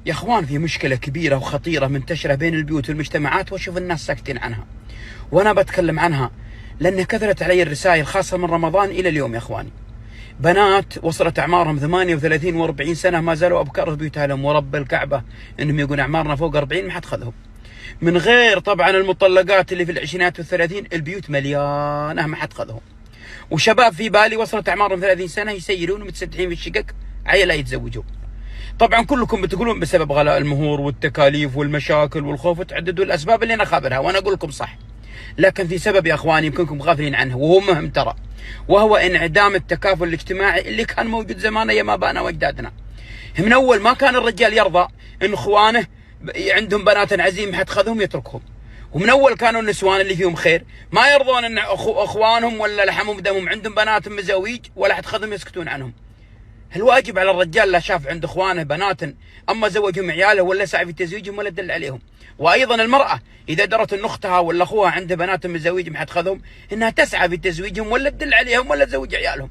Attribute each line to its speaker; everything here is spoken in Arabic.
Speaker 1: يا اخوان في مشكلة كبيرة وخطيرة منتشرة بين البيوت والمجتمعات واشوف الناس ساكتين عنها، وانا بتكلم عنها لان كثرت علي الرسائل خاصة من رمضان الى اليوم. يا اخواني، بنات وصلت اعمارهم 38 و40 سنة ما زالوا ابكار في بيوتها لهم، ورب الكعبة انهم يقولون اعمارنا فوق 40 ما حد خذهم، من غير طبعا المطلقات اللي في العشرينات والثلاثين البيوت مليانة ما حد خذهم. وشباب في بالي وصلت اعمارهم 30 سنة يسيرون ومتسدحين في الشقق عيال يتزوجوا. طبعا كلكم بتقولون بسبب غلاء المهور والتكاليف والمشاكل والخوف، وتعددوا الاسباب اللي انا خابرها، وانا اقول لكم صح، لكن في سبب يا اخواني يمكنكم غافلين عنه وهو مهم ترى، وهو انعدام التكافل الاجتماعي اللي كان موجود زمان ايام ابائنا واجدادنا. من اول ما كان الرجال يرضى ان اخوانه عندهم بنات عزيم حتخذهم يتركهم، ومن اول كانوا النسوان اللي فيهم خير ما يرضون ان اخوانهم ولا لحمهم دمهم عندهم بنات مزاويج ولا حتخذهم يسكتون عنهم. الواجب على الرجال لا شاف عند اخوانه بنات اما زوجهم عياله ولا سعى في تزويجهم ولا دل عليهم. وايضا المراه اذا درت ان اختها ولا اخوها عنده بنات مزاويج ما حتخذهم انها تسعى في تزويجهم ولا تدل عليهم ولا تزوج عيالهم.